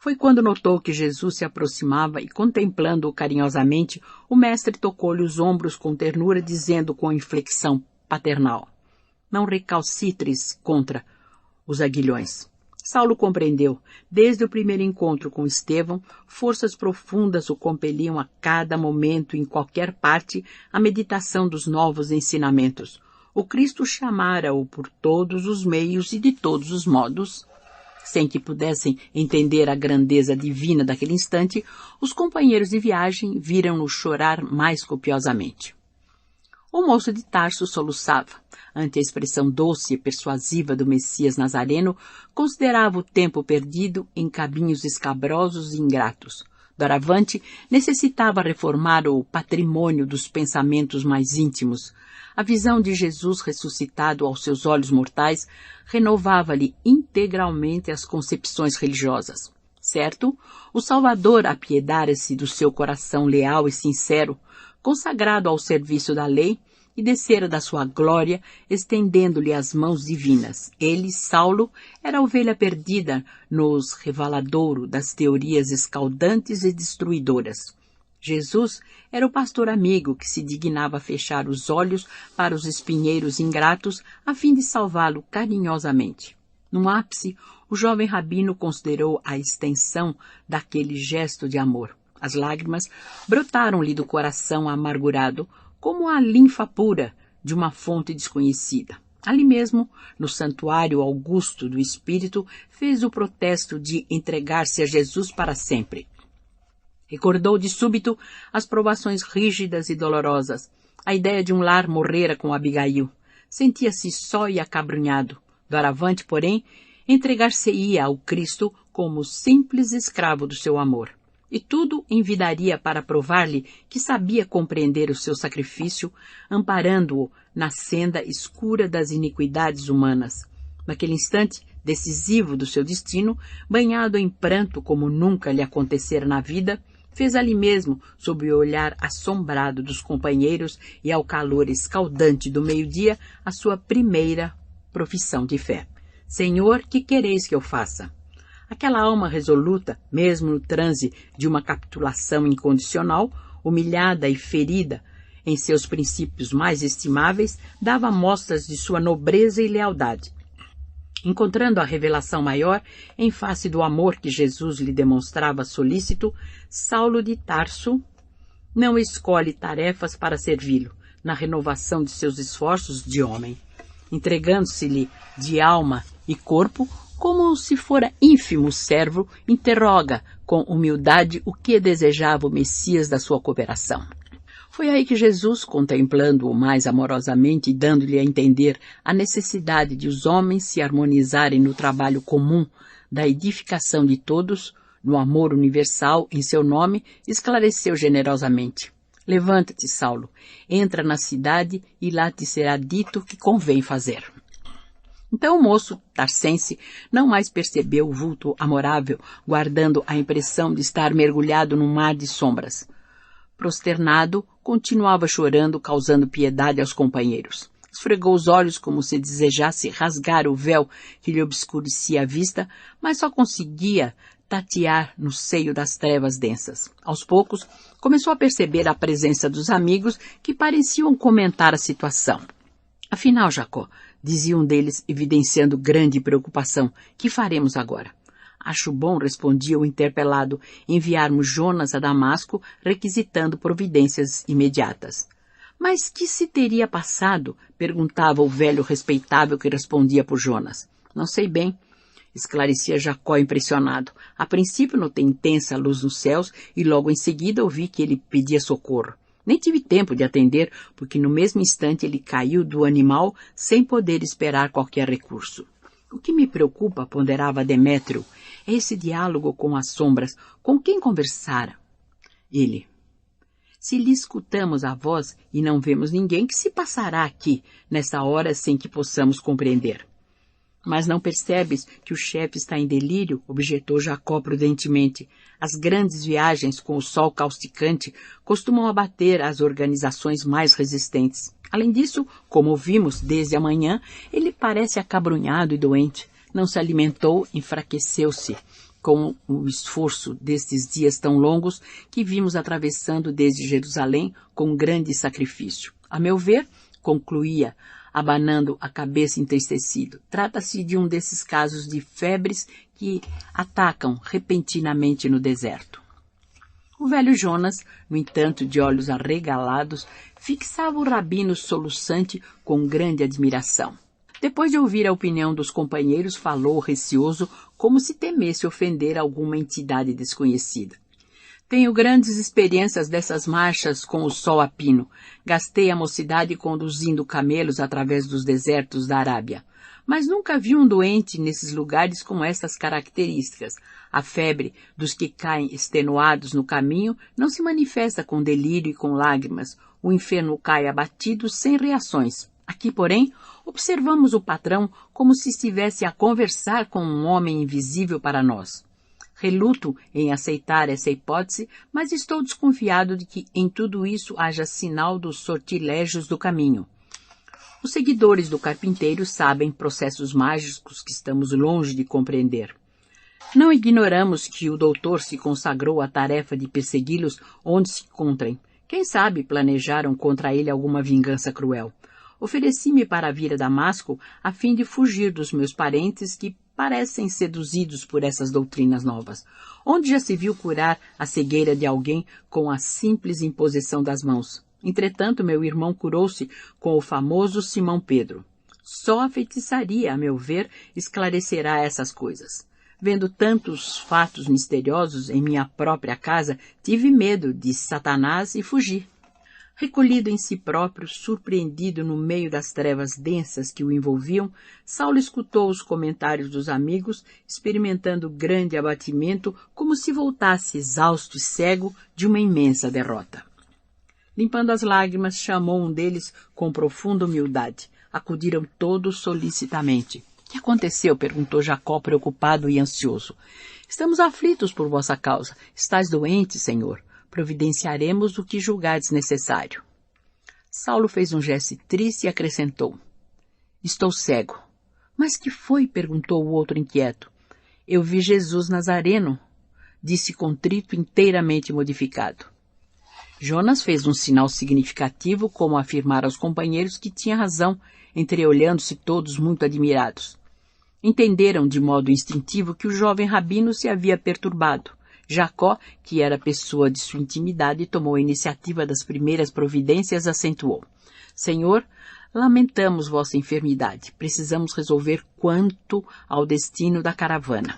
Foi quando notou que Jesus se aproximava e, contemplando-o carinhosamente, o mestre tocou-lhe os ombros com ternura, dizendo com inflexão paternal: não recalcitres contra os aguilhões. Saulo compreendeu. Desde o primeiro encontro com Estevão, forças profundas o compeliam a cada momento, em qualquer parte, à meditação dos novos ensinamentos. O Cristo chamara-o por todos os meios e de todos os modos. Sem que pudessem entender a grandeza divina daquele instante, os companheiros de viagem viram-no chorar mais copiosamente. O moço de Tarso soluçava. Ante a expressão doce e persuasiva do Messias Nazareno, considerava o tempo perdido em caminhos escabrosos e ingratos. Doravante, necessitava reformar o patrimônio dos pensamentos mais íntimos. A visão de Jesus ressuscitado aos seus olhos mortais renovava-lhe integralmente as concepções religiosas. Certo, o Salvador apiedara-se do seu coração leal e sincero, consagrado ao serviço da lei, e descera da sua glória, estendendo-lhe as mãos divinas. Ele, Saulo, era a ovelha perdida nos revaladouro das teorias escaldantes e destruidoras. Jesus era o pastor amigo que se dignava fechar os olhos para os espinheiros ingratos a fim de salvá-lo carinhosamente. No ápice, o jovem rabino considerou a extensão daquele gesto de amor. As lágrimas brotaram-lhe do coração amargurado, como a linfa pura de uma fonte desconhecida. Ali mesmo, no santuário augusto do Espírito, fez o protesto de entregar-se a Jesus para sempre. Recordou de súbito as provações rígidas e dolorosas. A ideia de um lar morrera com Abigail. Sentia-se só e acabrunhado. Doravante, porém, entregar-se-ia ao Cristo como simples escravo do seu amor. E tudo envidaria para provar-lhe que sabia compreender o seu sacrifício, amparando-o na senda escura das iniquidades humanas. Naquele instante decisivo do seu destino, banhado em pranto como nunca lhe acontecera na vida, fez ali mesmo, sob o olhar assombrado dos companheiros e ao calor escaldante do meio-dia, a sua primeira profissão de fé. Senhor, que quereis que eu faça? Aquela alma resoluta, mesmo no transe de uma capitulação incondicional, humilhada e ferida em seus princípios mais estimáveis, dava mostras de sua nobreza e lealdade. Encontrando a revelação maior em face do amor que Jesus lhe demonstrava solícito, Saulo de Tarso não escolhe tarefas para servi-lo, na renovação de seus esforços de homem. Entregando-se-lhe de alma e corpo, como se fora ínfimo servo, interroga com humildade o que desejava o Messias da sua cooperação. Foi aí que Jesus, contemplando-o mais amorosamente e dando-lhe a entender a necessidade de os homens se harmonizarem no trabalho comum da edificação de todos, no amor universal em seu nome, esclareceu generosamente: levanta-te, Saulo, entra na cidade e lá te será dito o que convém fazer. Então o moço tarsense não mais percebeu o vulto amorável, guardando a impressão de estar mergulhado num mar de sombras. Prosternado, continuava chorando, causando piedade aos companheiros. Esfregou os olhos como se desejasse rasgar o véu que lhe obscurecia a vista, mas só conseguia tatear no seio das trevas densas. Aos poucos, começou a perceber a presença dos amigos que pareciam comentar a situação. Afinal, Jacó, dizia um deles, evidenciando grande preocupação, que faremos agora? Acho bom, respondia o interpelado, enviarmos Jonas a Damasco, requisitando providências imediatas. Mas que se teria passado? Perguntava o velho respeitável que respondia por Jonas. Não sei bem, esclarecia Jacó impressionado. A princípio notei intensa luz nos céus e logo em seguida ouvi que ele pedia socorro. Nem tive tempo de atender, porque no mesmo instante ele caiu do animal sem poder esperar qualquer recurso. O que me preocupa, ponderava Demétrio, é esse diálogo com as sombras. Com quem conversara? Ele: se lhe escutamos a voz e não vemos ninguém, que se passará aqui, nesta hora, sem que possamos compreender? Mas não percebes que o chefe está em delírio? Objetou Jacó prudentemente. As grandes viagens com o sol causticante costumam abater as organizações mais resistentes. Além disso, como vimos desde a manhã, ele parece acabrunhado e doente. Não se alimentou, enfraqueceu-se. com o esforço destes dias tão longos que vimos atravessando desde Jerusalém com grande sacrifício. A meu ver, concluía, abanando a cabeça entristecido, trata-se de um desses casos de febres que atacam repentinamente no deserto. O velho Jonas, no entanto, de olhos arregalados, fixava o rabino soluçante com grande admiração. Depois de ouvir a opinião dos companheiros, falou receoso, como se temesse ofender alguma entidade desconhecida. Tenho grandes experiências dessas marchas com o sol a pino. Gastei a mocidade conduzindo camelos através dos desertos da Arábia. Mas nunca vi um doente nesses lugares com estas características. A febre dos que caem extenuados no caminho não se manifesta com delírio e com lágrimas. O enfermo cai abatido sem reações. Aqui, porém, observamos o patrão como se estivesse a conversar com um homem invisível para nós. Reluto em aceitar essa hipótese, mas estou desconfiado de que em tudo isso haja sinal dos sortilégios do caminho. Os seguidores do carpinteiro sabem processos mágicos que estamos longe de compreender. Não ignoramos que o doutor se consagrou à tarefa de persegui-los onde se encontrem. Quem sabe planejaram contra ele alguma vingança cruel. Ofereci-me para vir a Damasco a fim de fugir dos meus parentes que parecem seduzidos por essas doutrinas novas. Onde já se viu curar a cegueira de alguém com a simples imposição das mãos? Entretanto, meu irmão curou-se com o famoso Simão Pedro. Só a feitiçaria, a meu ver, esclarecerá essas coisas. Vendo tantos fatos misteriosos em minha própria casa, tive medo de Satanás e fugi. Recolhido em si próprio, surpreendido no meio das trevas densas que o envolviam, Saulo escutou os comentários dos amigos, experimentando grande abatimento, como se voltasse exausto e cego de uma imensa derrota. Limpando as lágrimas, chamou um deles com profunda humildade. Acudiram todos solicitamente. — Que aconteceu? — perguntou Jacó, preocupado e ansioso. — Estamos aflitos por vossa causa. Estás doente, Senhor. Providenciaremos o que julgardes necessário. Saulo fez um gesto triste e acrescentou: — Estou cego. — Mas que foi? — perguntou o outro inquieto. — Eu vi Jesus Nazareno — disse contrito, inteiramente modificado. Jonas fez um sinal significativo, como afirmar aos companheiros que tinha razão, entreolhando-se todos muito admirados. Entenderam de modo instintivo que o jovem rabino se havia perturbado. Jacó, que era pessoa de sua intimidade, tomou a iniciativa das primeiras providências e acentuou: — Senhor, lamentamos vossa enfermidade. Precisamos resolver quanto ao destino da caravana.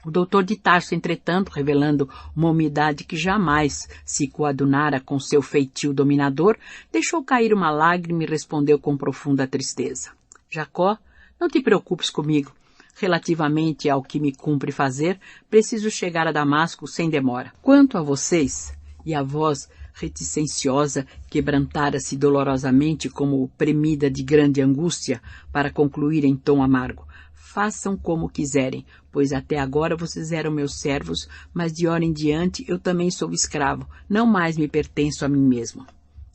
O doutor de Tarso, entretanto, revelando uma umidade que jamais se coadunara com seu feitio dominador, deixou cair uma lágrima e respondeu com profunda tristeza: — Jacó, não te preocupes comigo. Relativamente ao que me cumpre fazer, preciso chegar a Damasco sem demora. Quanto a vocês, e a voz reticenciosa quebrantara-se dolorosamente como premida de grande angústia para concluir em tom amargo, façam como quiserem, pois até agora vocês eram meus servos, mas de hora em diante eu também sou escravo, não mais me pertenço a mim mesmo.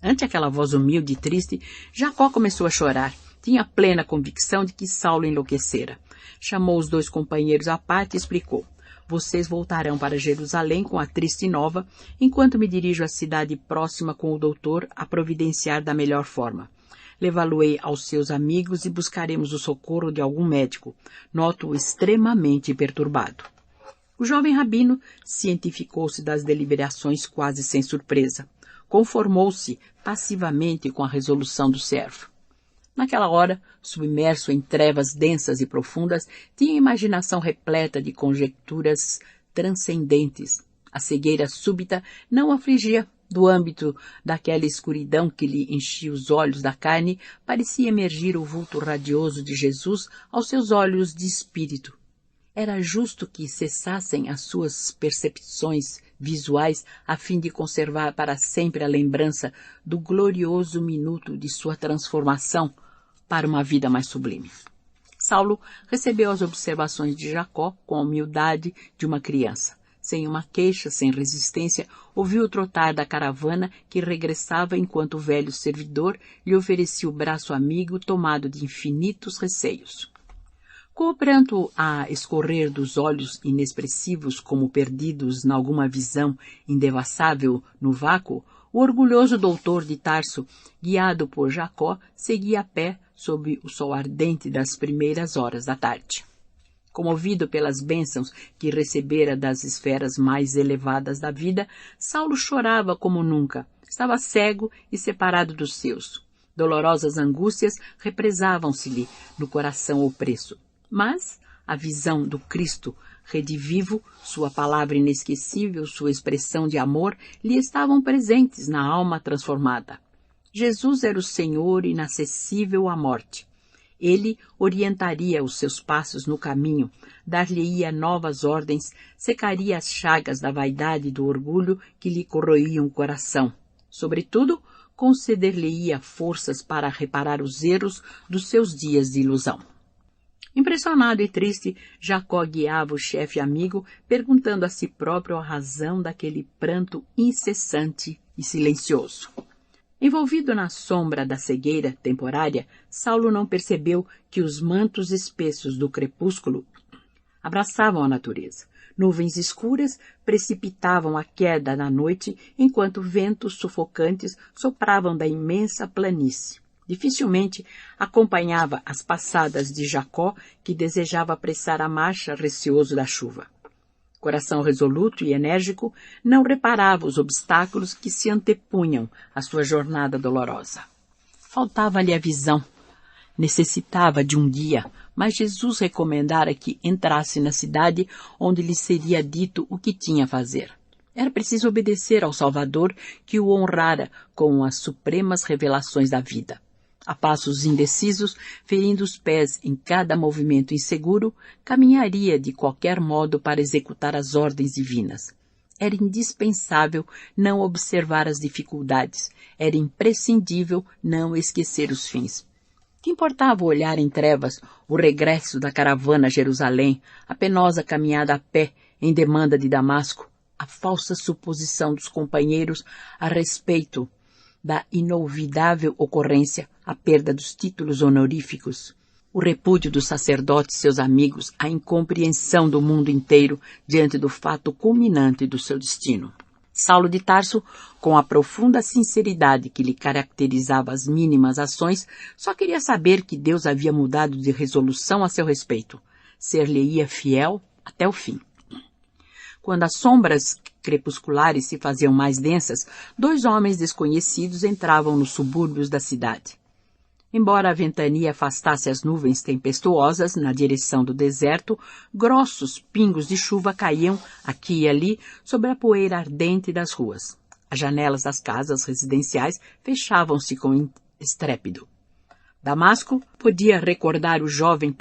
Ante aquela voz humilde e triste, Jacó começou a chorar. Tinha plena convicção de que Saulo enlouquecera. Chamou os dois companheiros à parte e explicou: — Vocês voltarão para Jerusalém com a triste nova, enquanto me dirijo à cidade próxima com o doutor a providenciar da melhor forma. Levá-lo-ei aos seus amigos e buscaremos o socorro de algum médico. Noto-o extremamente perturbado. O jovem rabino cientificou-se das deliberações quase sem surpresa. Conformou-se passivamente com a resolução do servo. Naquela hora, submerso em trevas densas e profundas, tinha a imaginação repleta de conjecturas transcendentes. A cegueira súbita não o afligia. Do âmbito daquela escuridão que lhe enchia os olhos da carne, parecia emergir o vulto radioso de Jesus aos seus olhos de espírito. Era justo que cessassem as suas percepções visuais a fim de conservar para sempre a lembrança do glorioso minuto de sua transformação para uma vida mais sublime. Saulo recebeu as observações de Jacó com a humildade de uma criança. Sem uma queixa, sem resistência, ouviu o trotar da caravana que regressava enquanto o velho servidor lhe oferecia o braço amigo tomado de infinitos receios. Com o pranto a escorrer dos olhos inexpressivos como perdidos nalguma visão indevassável no vácuo, o orgulhoso doutor de Tarso, guiado por Jacó, seguia a pé sob o sol ardente das primeiras horas da tarde. Comovido pelas bênçãos que recebera das esferas mais elevadas da vida, Saulo chorava como nunca. Estava cego e separado dos seus. Dolorosas angústias represavam-se-lhe no coração opresso. Mas a visão do Cristo redivivo, sua palavra inesquecível, sua expressão de amor, lhe estavam presentes na alma transformada. Jesus era o Senhor inacessível à morte. Ele orientaria os seus passos no caminho, dar-lhe-ia novas ordens, secaria as chagas da vaidade e do orgulho que lhe corroíam o coração. Sobretudo, conceder-lhe-ia forças para reparar os erros dos seus dias de ilusão. Impressionado e triste, Jacó guiava o chefe amigo, perguntando a si próprio a razão daquele pranto incessante e silencioso. Envolvido na sombra da cegueira temporária, Saulo não percebeu que os mantos espessos do crepúsculo abraçavam a natureza. Nuvens escuras precipitavam a queda na noite, enquanto ventos sufocantes sopravam da imensa planície. Dificilmente acompanhava as passadas de Jacó, que desejava apressar a marcha receoso da chuva. Coração resoluto e enérgico, não reparava os obstáculos que se antepunham à sua jornada dolorosa. Faltava-lhe a visão. Necessitava de um guia, mas Jesus recomendara que entrasse na cidade onde lhe seria dito o que tinha a fazer. Era preciso obedecer ao Salvador que o honrara com as supremas revelações da vida. A passos indecisos, ferindo os pés em cada movimento inseguro, caminharia de qualquer modo para executar as ordens divinas. Era indispensável não observar as dificuldades. Era imprescindível não esquecer os fins. Que importava olhar em trevas o regresso da caravana a Jerusalém, a penosa caminhada a pé em demanda de Damasco, a falsa suposição dos companheiros a respeito da inolvidável ocorrência, a perda dos títulos honoríficos, o repúdio dos sacerdotes, seus amigos, a incompreensão do mundo inteiro diante do fato culminante do seu destino. Saulo de Tarso, com a profunda sinceridade que lhe caracterizava as mínimas ações, só queria saber que Deus havia mudado de resolução a seu respeito. Ser-lhe-ia fiel até o fim. Quando as sombras crepusculares se faziam mais densas, 2 homens desconhecidos entravam nos subúrbios da cidade. Embora a ventania afastasse as nuvens tempestuosas na direção do deserto, grossos pingos de chuva caíam aqui e ali sobre a poeira ardente das ruas. As janelas das casas residenciais fechavam-se com estrépito. Damasco podia recordar o jovem